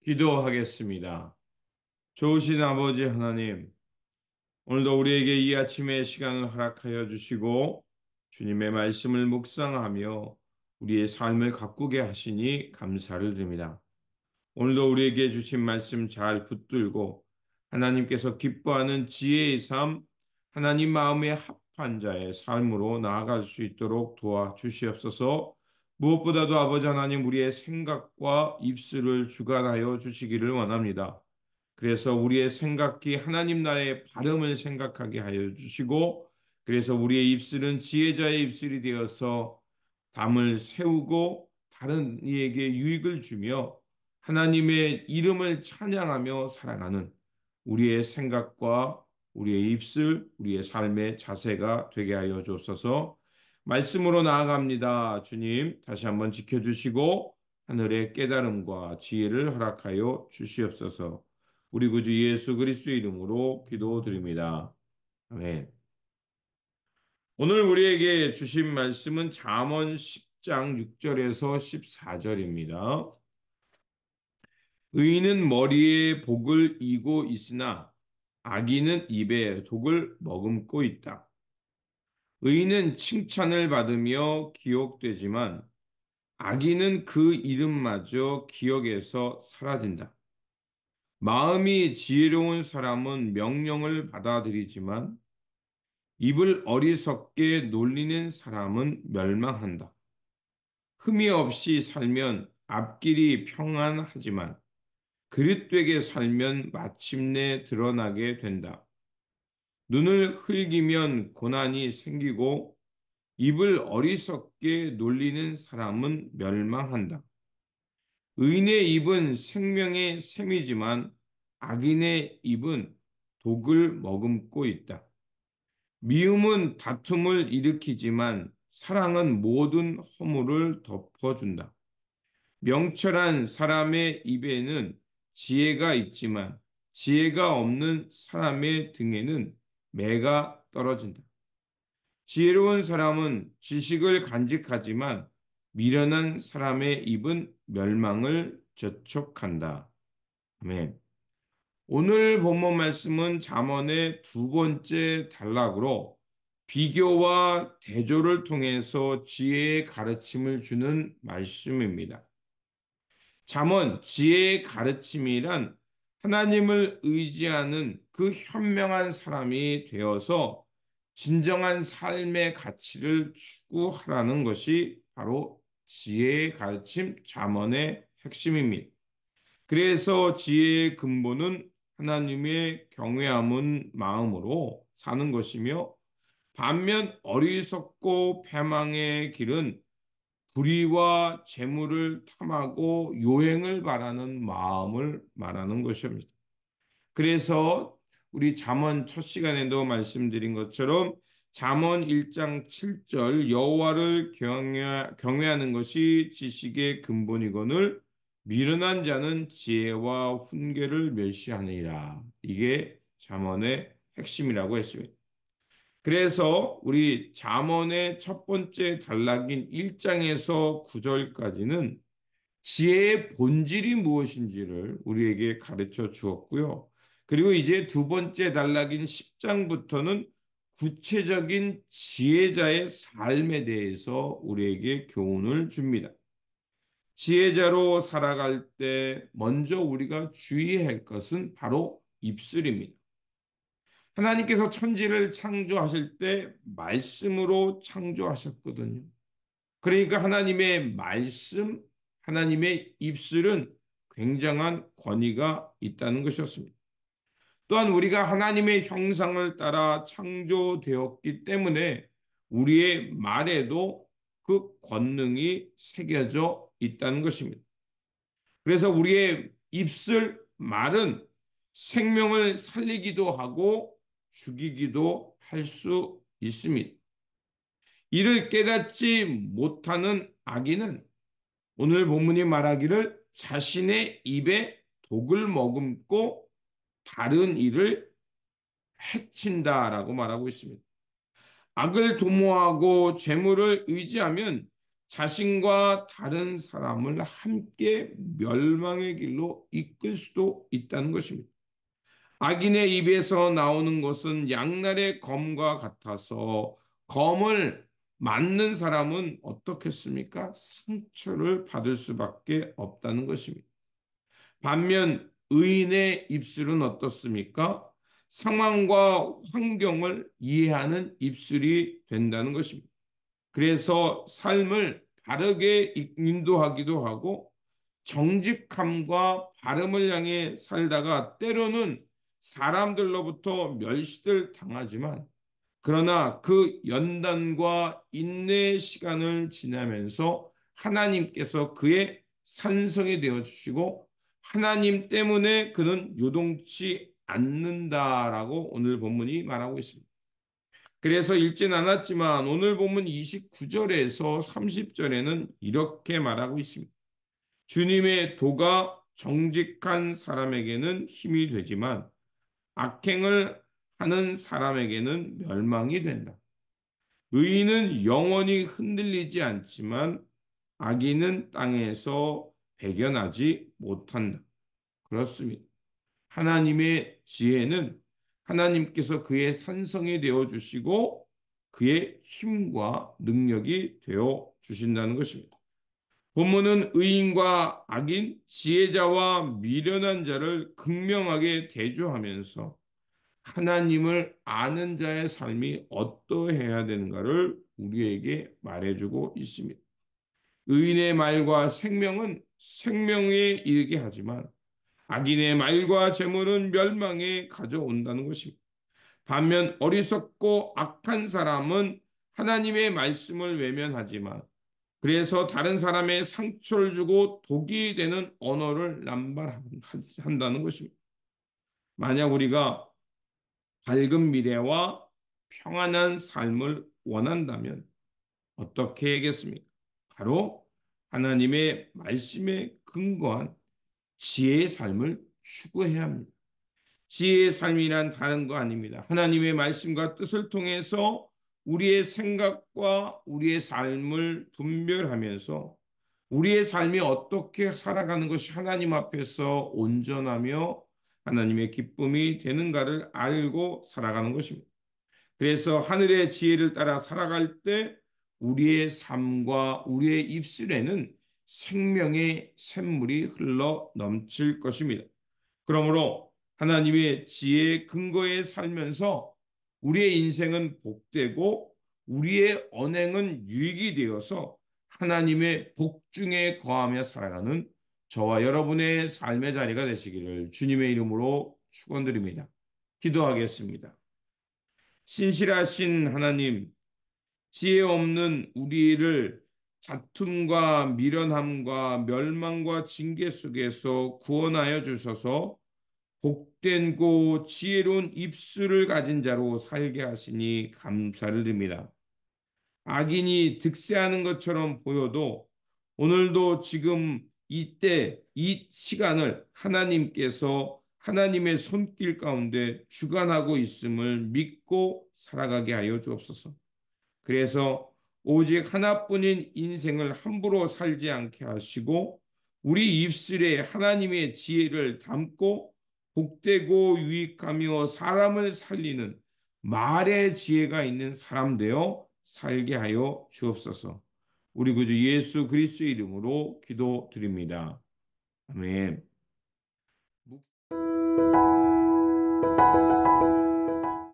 기도하겠습니다. 좋으신 아버지 하나님, 오늘도 우리에게 이 아침의 시간을 허락하여 주시고 주님의 말씀을 묵상하며 우리의 삶을 가꾸게 하시니 감사를 드립니다. 오늘도 우리에게 주신 말씀 잘 붙들고 하나님께서 기뻐하는 지혜의 삶, 하나님 마음에 합한 자의 삶으로 나아갈 수 있도록 도와주시옵소서. 무엇보다도 아버지 하나님 우리의 생각과 입술을 주관하여 주시기를 원합니다. 그래서 우리의 생각이 하나님 나라의 발음을 생각하게 하여 주시고, 그래서 우리의 입술은 지혜자의 입술이 되어서 담을 세우고 다른 이에게 유익을 주며 하나님의 이름을 찬양하며 살아가는 우리의 생각과 우리의 입술, 우리의 삶의 자세가 되게 하여 주옵소서. 말씀으로 나아갑니다. 주님, 다시 한번 지켜주시고 하늘의 깨달음과 지혜를 허락하여 주시옵소서. 우리 구주 예수 그리스도의 이름으로 기도드립니다. 아멘. 오늘 우리에게 주신 말씀은 잠언 10장 6절에서 14절입니다. 의인은 머리에 복을 이고 있으나 악인은 입에 독을 머금고 있다. 의인은 칭찬을 받으며 기억되지만 악인은 그 이름마저 기억에서 사라진다. 마음이 지혜로운 사람은 명령을 받아들이지만 입을 어리석게 놀리는 사람은 멸망한다. 흠이 없이 살면 앞길이 평안하지만 그릇되게 살면 마침내 드러나게 된다. 눈을 흘기면 고난이 생기고 입을 어리석게 놀리는 사람은 멸망한다. 의인의 입은 생명의 샘이지만 악인의 입은 독을 머금고 있다. 미움은 다툼을 일으키지만 사랑은 모든 허물을 덮어준다. 명철한 사람의 입에는 지혜가 있지만 지혜가 없는 사람의 등에는 매가 떨어진다. 지혜로운 사람은 지식을 간직하지만 미련한 사람의 입은 멸망을 저촉한다. 아멘. 오늘 본문 말씀은 잠언의 두 번째 단락으로 비교와 대조를 통해서 지혜의 가르침을 주는 말씀입니다. 잠언 지혜의 가르침이란 하나님을 의지하는 그 현명한 사람이 되어서 진정한 삶의 가치를 추구하라는 것이 바로 지혜의 가르침 잠언의 핵심입니다. 그래서 지혜의 근본은 하나님의 경외함은 마음으로 사는 것이며, 반면 어리석고 패망의 길은 불의와 재물을 탐하고 요행을 바라는 마음을 말하는 것입니다. 그래서 우리 잠언 첫 시간에도 말씀드린 것처럼 잠언 1장 7절 여호와를 경외하는 것이 지식의 근본이거늘 미련한 자는 지혜와 훈계를 멸시하느니라. 이게 잠언의 핵심이라고 했습니다. 그래서 우리 잠언의 첫 번째 단락인 1장에서 9절까지는 지혜의 본질이 무엇인지를 우리에게 가르쳐 주었고요. 그리고 이제 두 번째 단락인 10장부터는 구체적인 지혜자의 삶에 대해서 우리에게 교훈을 줍니다. 지혜자로 살아갈 때 먼저 우리가 주의해야 할 것은 바로 입술입니다. 하나님께서 천지를 창조하실 때 말씀으로 창조하셨거든요. 그러니까 하나님의 말씀, 하나님의 입술은 굉장한 권위가 있다는 것이었습니다. 또한 우리가 하나님의 형상을 따라 창조되었기 때문에 우리의 말에도 그 권능이 새겨져 있다는 것입니다. 그래서 우리의 입술, 말은 생명을 살리기도 하고 죽이기도 할 수 있습니다. 이를 깨닫지 못하는 악인은 오늘 본문이 말하기를 자신의 입에 독을 머금고 다른 이를 해친다라고 말하고 있습니다. 악을 도모하고 재물을 의지하면 자신과 다른 사람을 함께 멸망의 길로 이끌 수도 있다는 것입니다. 악인의 입에서 나오는 것은 양날의 검과 같아서 검을 맞는 사람은 어떻겠습니까? 상처를 받을 수밖에 없다는 것입니다. 반면 의인의 입술은 어떻습니까? 상황과 환경을 이해하는 입술이 된다는 것입니다. 그래서 삶을 바르게 인도하기도 하고 정직함과 바름을 향해 살다가 때로는 사람들로부터 멸시를 당하지만 그러나 그 연단과 인내의 시간을 지나면서 하나님께서 그의 산성이 되어 주시고 하나님 때문에 그는 요동치 않는다라고 오늘 본문이 말하고 있습니다. 그래서 읽진 않았지만 오늘 본문 29절에서 30절에는 이렇게 말하고 있습니다. 주님의 도가 정직한 사람에게는 힘이 되지만 악행을 하는 사람에게는 멸망이 된다. 의인은 영원히 흔들리지 않지만 악인은 땅에서 배견하지 못한다. 그렇습니다. 하나님의 지혜는 하나님께서 그의 산성이 되어 주시고 그의 힘과 능력이 되어 주신다는 것입니다. 본문은 의인과 악인, 지혜자와 미련한 자를 극명하게 대조하면서 하나님을 아는 자의 삶이 어떠해야 되는가를 우리에게 말해주고 있습니다. 의인의 말과 생명은 생명에 이르게 하지만 악인의 말과 재물은 멸망에 가져온다는 것입니다. 반면 어리석고 악한 사람은 하나님의 말씀을 외면하지만 그래서 다른 사람의 상처를 주고 독이 되는 언어를 남발한다는 것입니다. 만약 우리가 밝은 미래와 평안한 삶을 원한다면 어떻게 해야겠습니까? 바로 하나님의 말씀에 근거한 지혜의 삶을 추구해야 합니다. 지혜의 삶이란 다른 거 아닙니다. 하나님의 말씀과 뜻을 통해서 우리의 생각과 우리의 삶을 분별하면서 우리의 삶이 어떻게 살아가는 것이 하나님 앞에서 온전하며 하나님의 기쁨이 되는가를 알고 살아가는 것입니다. 그래서 하늘의 지혜를 따라 살아갈 때 우리의 삶과 우리의 입술에는 생명의 샘물이 흘러 넘칠 것입니다. 그러므로 하나님의 지혜의 근거에 살면서 우리의 인생은 복되고 우리의 언행은 유익이 되어서 하나님의 복중에 거하며 살아가는 저와 여러분의 삶의 자리가 되시기를 주님의 이름으로 축원드립니다. 기도하겠습니다. 신실하신 하나님, 지혜 없는 우리를 다툼과 미련함과 멸망과 징계 속에서 구원하여 주셔서 복된고 지혜로운 입술을 가진 자로 살게 하시니 감사를 드립니다. 악인이 득세하는 것처럼 보여도 오늘도 지금 이때 이 시간을 하나님께서 하나님의 손길 가운데 주관하고 있음을 믿고 살아가게 하여 주옵소서. 그래서 오직 하나뿐인 인생을 함부로 살지 않게 하시고 우리 입술에 하나님의 지혜를 담고 복되고 유익하며 사람을 살리는 말의 지혜가 있는 사람 되어 살게 하여 주옵소서. 우리 구주 예수 그리스도의 이름으로 기도드립니다. 아멘.